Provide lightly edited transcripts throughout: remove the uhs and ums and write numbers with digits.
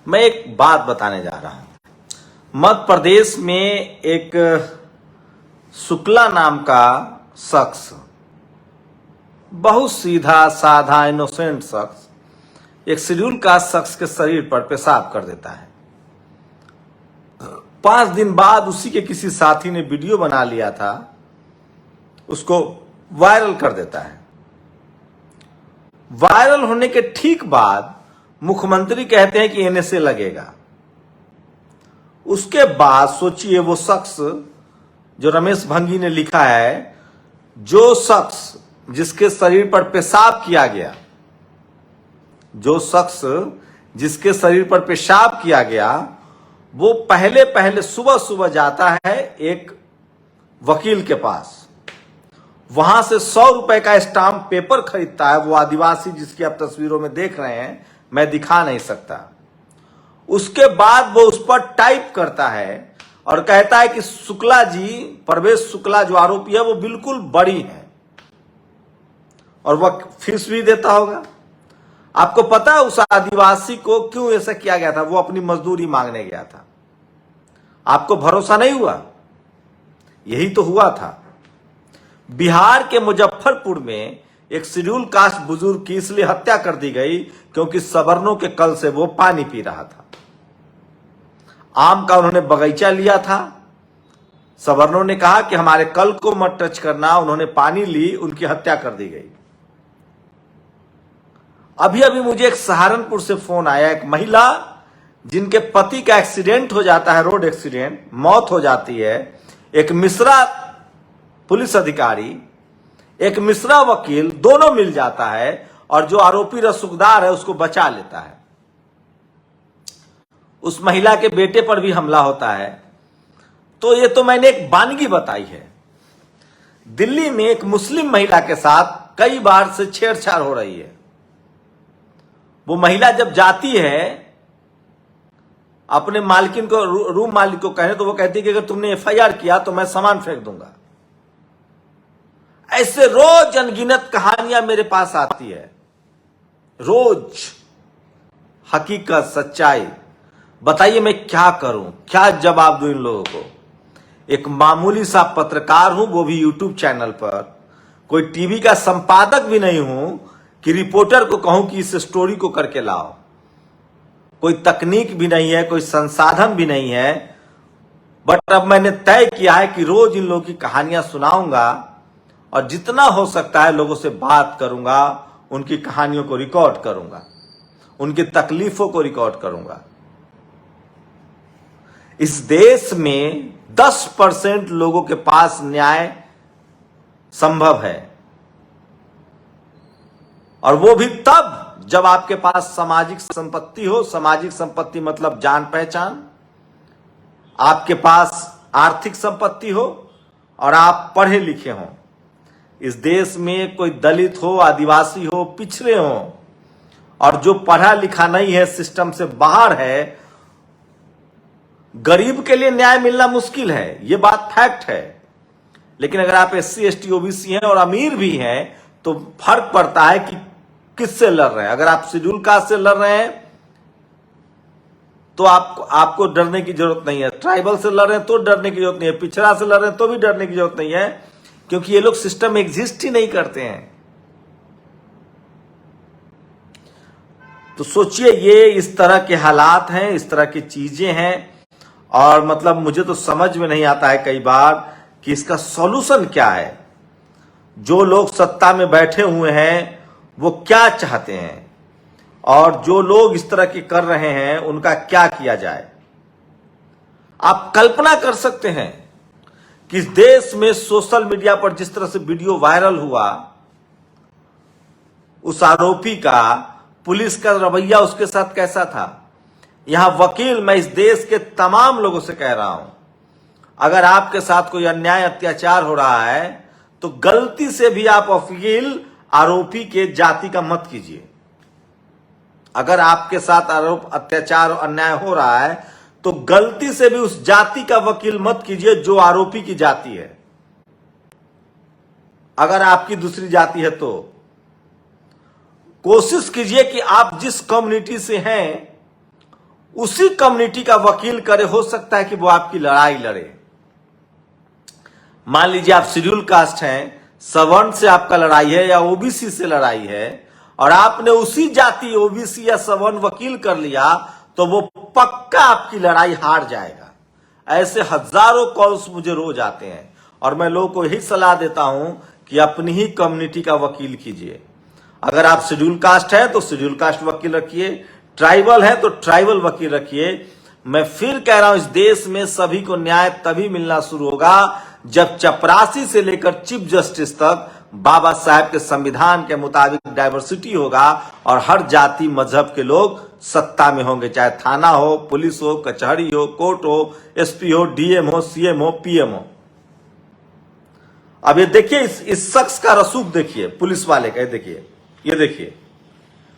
मैं एक बात बताने जा रहा हूं। मध्य प्रदेश में एक शुक्ला नाम का शख्स, बहुत सीधा साधा इनोसेंट शख्स, एक शेड्यूल कास्ट शख्स के शरीर पर पेशाब कर देता है। 5 दिन बाद उसी के किसी साथी ने वीडियो बना लिया था, उसको वायरल कर देता है। वायरल होने के ठीक बाद मुख्यमंत्री कहते हैं कि एनएसए लगेगा। उसके बाद सोचिए, वो शख्स जो रमेश भंगी ने लिखा है, जो शख्स जिसके शरीर पर पेशाब किया गया, जो शख्स जिसके शरीर पर पेशाब किया गया, वो पहले सुबह सुबह जाता है एक वकील के पास, वहां से 100 रुपए का स्टाम्प पेपर खरीदता है। वो आदिवासी जिसकी आप तस्वीरों में देख रहे हैं, मैं दिखा नहीं सकता। उसके बाद वो उस पर टाइप करता है और कहता है कि शुक्ला जी, परवेश शुक्ला जो आरोपी है, वो बिल्कुल बड़ी है, और वह फीस भी देता होगा। आपको पता है उस आदिवासी को क्यों ऐसा किया गया था? वो अपनी मजदूरी मांगने गया था। आपको भरोसा नहीं हुआ? यही तो हुआ था। बिहार के मुजफ्फरपुर में एक शेड्यूल कास्ट बुजुर्ग की इसलिए हत्या कर दी गई क्योंकि सवर्णों के कल से वो पानी पी रहा था। आम का उन्होंने बगीचा लिया था। सवर्णों ने कहा कि हमारे कल को मत टच करना, उन्होंने पानी ली, उनकी हत्या कर दी गई। अभी अभी मुझे एक सहारनपुर से फोन आया, एक महिला जिनके पति का एक्सीडेंट हो जाता है, रोड एक्सीडेंट, मौत हो जाती है। एक मिश्रा पुलिस अधिकारी, एक मिश्रा वकील, दोनों मिल जाता है और जो आरोपी रसूखदार है उसको बचा लेता है। उस महिला के बेटे पर भी हमला होता है। तो ये तो मैंने एक वानगी बताई है। दिल्ली में एक मुस्लिम महिला के साथ कई बार से छेड़छाड़ हो रही है। वो महिला जब जाती है अपने मालकिन को, रूम मालिक को कहने, तो वो कहती है कि अगर तुमने एफआईआर किया तो मैं सामान फेंक दूंगा। ऐसे रोज अनगिनत कहानियां मेरे पास आती है, रोज। हकीकत, सच्चाई। बताइए मैं क्या करूं, क्या जवाब दूं इन लोगों को? एक मामूली सा पत्रकार हूं, वो भी यूट्यूब चैनल पर। कोई टीवी का संपादक भी नहीं हूं कि रिपोर्टर को कहूं कि इस स्टोरी को करके लाओ। कोई तकनीक भी नहीं है, कोई संसाधन भी नहीं है। बट अब मैंने तय किया है कि रोज इन लोगों की कहानियां सुनाऊंगा और जितना हो सकता है लोगों से बात करूंगा, उनकी कहानियों को रिकॉर्ड करूंगा, उनकी तकलीफों को रिकॉर्ड करूंगा। इस देश में 10% लोगों के पास न्याय संभव है, और वो भी तब जब आपके पास सामाजिक संपत्ति हो। सामाजिक संपत्ति मतलब जान पहचान, आपके पास आर्थिक संपत्ति हो और आप पढ़े लिखे हों। इस देश में कोई दलित हो, आदिवासी हो, पिछड़े हो, और जो पढ़ा लिखा नहीं है, सिस्टम से बाहर है, गरीब के लिए न्याय मिलना मुश्किल है। यह बात फैक्ट है। लेकिन अगर आप एससी, एसटी, ओबीसी हैं और अमीर भी हैं, तो फर्क पड़ता है कि किससे लड़ रहे हैं। अगर आप शेड्यूल कास्ट से लड़ रहे हैं तो आपको डरने की जरूरत नहीं है। ट्राइबल से लड़ रहे हैं तो डरने की जरूरत नहीं है। पिछड़ा से लड़ रहे हैं तो भी डरने की जरूरत नहीं है, क्योंकि ये लोग सिस्टम एग्जिस्ट ही नहीं करते हैं। तो सोचिए, ये इस तरह के हालात हैं, इस तरह की चीजें हैं, और मतलब मुझे तो समझ में नहीं आता है कई बार कि इसका सॉल्यूशन क्या है। जो लोग सत्ता में बैठे हुए हैं वो क्या चाहते हैं, और जो लोग इस तरह के कर रहे हैं उनका क्या किया जाए। आप कल्पना कर सकते हैं कि इस देश में सोशल मीडिया पर जिस तरह से वीडियो वायरल हुआ, उस आरोपी का, पुलिस का रवैया उसके साथ कैसा था। यहां वकील, मैं इस देश के तमाम लोगों से कह रहा हूं, अगर आपके साथ कोई अन्याय, अत्याचार हो रहा है तो गलती से भी आप वकील आरोपी के जाति का मत कीजिए। अगर आपके साथ आरोप, अत्याचार और अन्याय हो रहा है तो गलती से भी उस जाति का वकील मत कीजिए जो आरोपी की जाति है। अगर आपकी दूसरी जाति है तो कोशिश कीजिए कि आप जिस कम्युनिटी से हैं उसी कम्युनिटी का वकील करे, हो सकता है कि वो आपकी लड़ाई लड़े। मान लीजिए आप शेड्यूल कास्ट हैं, सवर्ण से आपका लड़ाई है या ओबीसी से लड़ाई है, और आपने उसी जाति ओबीसी या सवर्ण वकील कर लिया, तो वो पक्का आपकी लड़ाई हार जाएगा। ऐसे हजारों कॉल्स मुझे रोज आते हैं, और मैं लोगों को यही सलाह देता हूं कि अपनी ही कम्युनिटी का वकील कीजिए। अगर आप शेड्यूल कास्ट है तो शेड्यूल कास्ट वकील रखिए, ट्राइबल है तो ट्राइबल वकील रखिए। मैं फिर कह रहा हूं, इस देश में सभी को न्याय तभी मिलना शुरू होगा जब चपरासी से लेकर चीफ जस्टिस तक बाबा साहेब के संविधान के मुताबिक डाइवर्सिटी होगा, और हर जाति मजहब के लोग सत्ता में होंगे, चाहे थाना हो, पुलिस हो, कचहरी हो, कोर्ट हो, एसपी हो, डीएम हो, सीएम हो, पीएम हो। अब ये देखिए, इस शख्स का रसूख देखिए, पुलिस वाले का, देखिए, ये देखिए,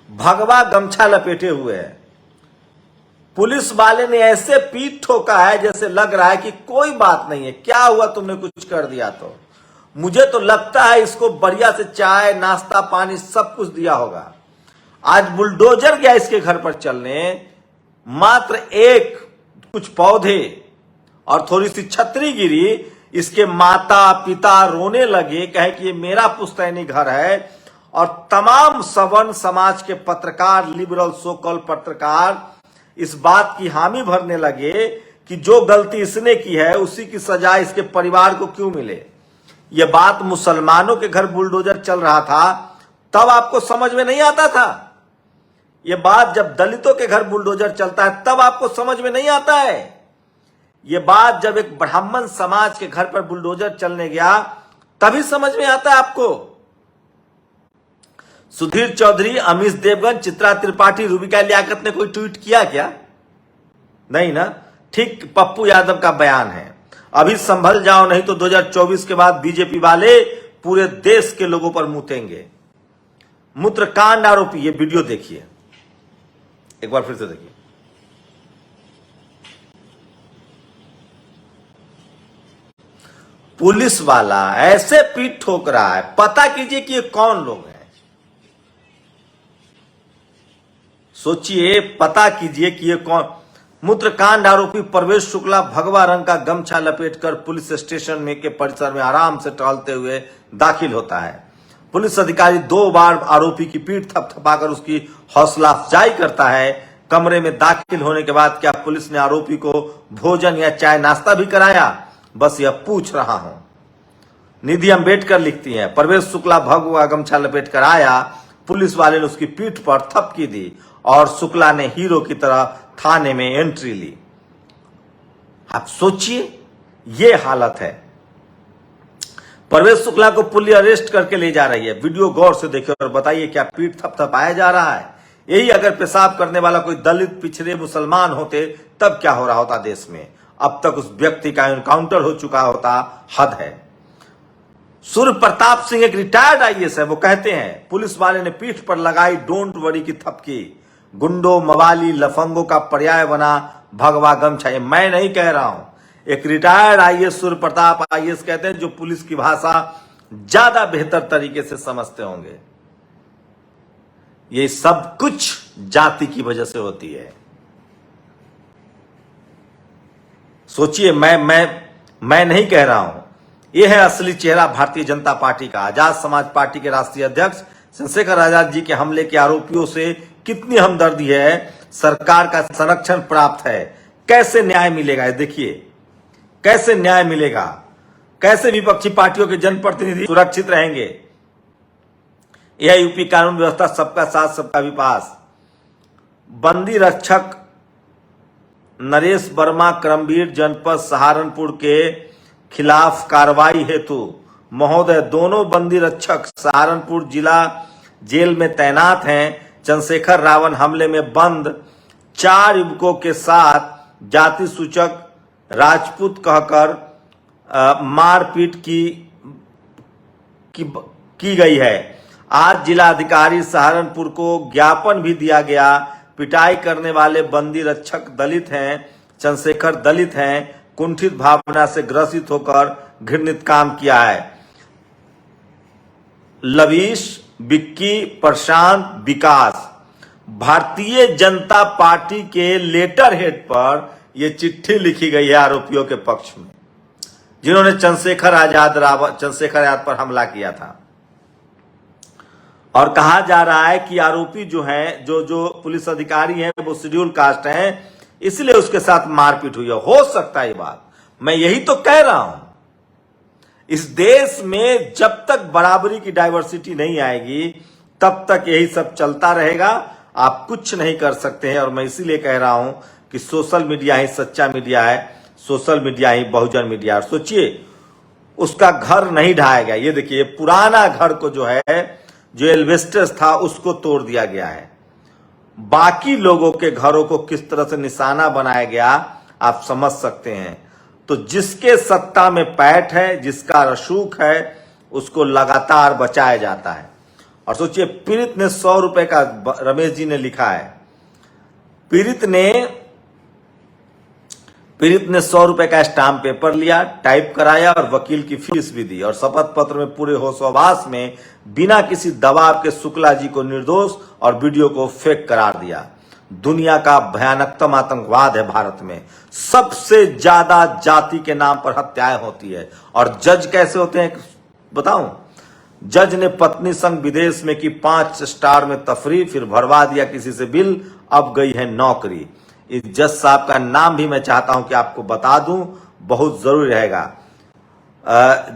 भगवा गमछा लपेटे हुए है। पुलिस वाले ने ऐसे पीठ ठोका है जैसे लग रहा है कि कोई बात नहीं है, क्या हुआ तुमने कुछ कर दिया तो। मुझे तो लगता है इसको बढ़िया से चाय नाश्ता पानी सब कुछ दिया होगा। आज बुलडोजर गया इसके घर पर चलने, मात्र एक कुछ पौधे और थोड़ी सी छतरी गिरी, इसके माता पिता रोने लगे, कहे कि ये मेरा पुश्तैनी घर है। और तमाम सवर्ण समाज के पत्रकार, लिबरल सोकल पत्रकार इस बात की हामी भरने लगे कि जो गलती इसने की है उसी की सजा इसके परिवार को क्यों मिले। यह बात मुसलमानों के घर बुलडोजर चल रहा था तब आपको समझ में नहीं आता था। यह बात जब दलितों के घर बुलडोजर चलता है तब आपको समझ में नहीं आता है। यह बात जब एक ब्राह्मण समाज के घर पर बुलडोजर चलने गया तभी समझ में आता है आपको। सुधीर चौधरी, अमीश देवगन, चित्रा त्रिपाठी, रूबिका लियाकत ने कोई ट्वीट किया क्या? नहीं ना। ठीक पप्पू यादव का बयान है, अभी संभल जाओ नहीं तो 2024 के बाद बीजेपी वाले पूरे देश के लोगों पर मुतेंगे। मूत्रकांड आरोपी, ये वीडियो देखिए, एक बार फिर से देखिए। पुलिस वाला ऐसे पीठ ठोक रहा है, पता कीजिए कि ये कौन लोग हैं। सोचिए, पता कीजिए कि ये कौन। मूत्रकांड आरोपी परवेश शुक्ला भगवा रंग का गमछा लपेटकर पुलिस स्टेशन में के परिसर में आराम से टहलते हुए दाखिल होता है। पुलिस अधिकारी 2 बार आरोपी की पीठ थपथपाकर उसकी हौसला अफजाई करता है। कमरे में दाखिल होने के बाद क्या पुलिस ने आरोपी को भोजन या चाय नाश्ता भी कराया? बस यह पूछ रहा हूं। निधि अम्बेडकर लिखती हैं, परवेश शुक्ला भगवा गमछा लपेट कर आया, पुलिस वाले ने उसकी पीठ पर थपकी दी और शुक्ला ने हीरो की तरह थाने में एंट्री ली। आप सोचिए, यह हालत है। परवेश शुक्ला को पुलिस अरेस्ट करके ले जा रही है। वीडियो गौर से देखिए और बताइए, क्या पीठ थपथपाया जा रहा है? यही अगर पेशाब करने वाला कोई दलित, पिछड़े, मुसलमान होते तब क्या हो रहा होता देश में? अब तक उस व्यक्ति का एनकाउंटर हो चुका होता। हद है। सूर्य प्रताप सिंह एक रिटायर्ड आईएएस है, वो कहते हैं पुलिस वाले ने पीठ पर लगाई डोंट वरी की थपकी। गुंडों, मवाली, लफंगों का पर्याय बना भगवा गमछा। ये मैं नहीं कह रहा हूं, एक retired IAS Surya Pratap IAS कहते हैं, जो पुलिस की भाषा ज्यादा बेहतर तरीके से समझते होंगे। ये सब कुछ जाति की वजह से होती है। सोचिए, मैं नहीं कह रहा हूं। यह है असली चेहरा भारतीय जनता पार्टी का। आजाद समाज पार्टी के राष्ट्रीय अध्यक्ष चंद्रशेखर आजाद जी के हमले के आरोपियों से कितनी हमदर्दी है। सरकार का संरक्षण प्राप्त है। कैसे न्याय मिलेगा? देखिए, कैसे न्याय मिलेगा, कैसे विपक्षी पार्टियों के जनप्रतिनिधि सुरक्षित रहेंगे। यह यूपी कानून व्यवस्था सबका साथ सबका विकास। बंदी रक्षक नरेश वर्मा क्रमवीर जनपद सहारनपुर के खिलाफ कार्रवाई हेतु महोदय, दोनों बंदी रक्षक सहारनपुर जिला जेल में तैनात हैं। चंद्रशेखर रावण हमले में बंद 4 युवकों के साथ जाति सूचक राजपूत कहकर मारपीट की गई है। आज जिलाधिकारी सहारनपुर को ज्ञापन भी दिया गया। पिटाई करने वाले बंदी रक्षक दलित हैं, चंद्रशेखर दलित हैं, कुंठित भावना से ग्रसित होकर घृणित काम किया है। लवीश, बिक्की, प्रशांत, विकास भारतीय जनता पार्टी के लेटर हेड पर यह चिट्ठी लिखी गई है आरोपियों के पक्ष में, जिन्होंने चंद्रशेखर आजाद पर हमला किया था। और कहा जा रहा है कि आरोपी जो है, जो पुलिस अधिकारी हैं, वो शेड्यूल कास्ट हैं, इसलिए उसके साथ मारपीट हुई है। हो सकता है ये बात, मैं यही तो कह रहा हूं। इस देश में जब तक बराबरी की डाइवर्सिटी नहीं आएगी तब तक यही सब चलता रहेगा, आप कुछ नहीं कर सकते हैं। और मैं इसीलिए कह रहा हूं कि सोशल मीडिया ही सच्चा मीडिया है, सोशल मीडिया ही बहुजन मीडिया। और सोचिए, उसका घर नहीं ढाया गया। ये देखिए, पुराना घर को जो है, जो एल्वेस्टर्स था, उसको तोड़ दिया गया है। बाकी लोगों के घरों को किस तरह से निशाना बनाया गया आप समझ सकते हैं। तो जिसके सत्ता में पैठ है, जिसका रसूख है, उसको लगातार बचाया जाता है। और सोचिए, पीड़ित ने 100 रुपए का, रमेश जी ने लिखा है, पीड़ित ने 100 रुपए का स्टाम्प पेपर लिया, टाइप कराया और वकील की फीस भी दी, और शपथ पत्र में पूरे होशोहवास में बिना किसी दबाव के शुक्ला जी को निर्दोष और वीडियो को फेक करार दिया। दुनिया का भयानकतम आतंकवाद है भारत में। सबसे ज्यादा जाति के नाम पर हत्याएं होती है। और जज कैसे होते हैं बताऊं? जज ने पत्नी संग विदेश में की 5 स्टार में तफरी, फिर भरवा दिया किसी से बिल, अब गई है नौकरी। इस जज साहब का नाम भी मैं चाहता हूं कि आपको बता दूं, बहुत जरूरी रहेगा।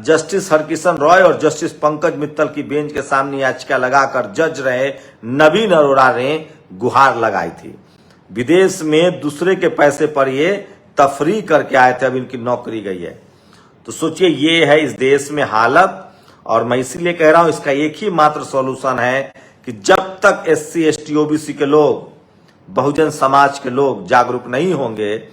जस्टिस हरकिशन रॉय और जस्टिस पंकज मित्तल की बेंच के सामने याचिका लगाकर जज रहे नवीन अरोड़ा ने गुहार लगाई थी। विदेश में दूसरे के पैसे पर ये तफरी करके आए थे, अब इनकी नौकरी गई है। तो सोचिए, ये है इस देश में हालत। और मैं इसीलिए कह रहा हूं, इसका एक ही मात्र सॉल्यूशन है कि जब तक SC ST OBC के लोग, बहुजन समाज के लोग जागरूक नहीं होंगे,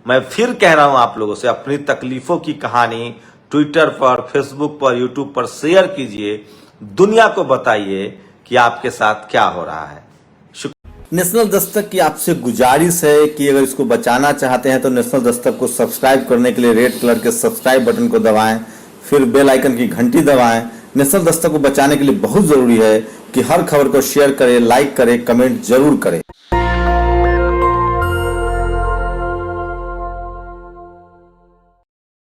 मैं फिर कह रहा हूं आप लोगों से, अपनी तकलीफों की कहानी ट्विटर पर, फेसबुक पर, यूट्यूब पर शेयर कीजिए, दुनिया को बताइए कि आपके साथ क्या हो रहा है। नेशनल दस्तक की आपसे गुजारिश है कि अगर इसको बचाना चाहते हैं तो नेशनल दस्तक को सब्सक्राइब करने के लिए रेड कलर के सब्सक्राइब बटन को दबाएं, फिर बेल आइकन की घंटी दबाएं। नेशनल दस्तक को बचाने के लिए बहुत जरूरी है कि हर खबर को शेयर करें, लाइक करें, कमेंट जरूर करें।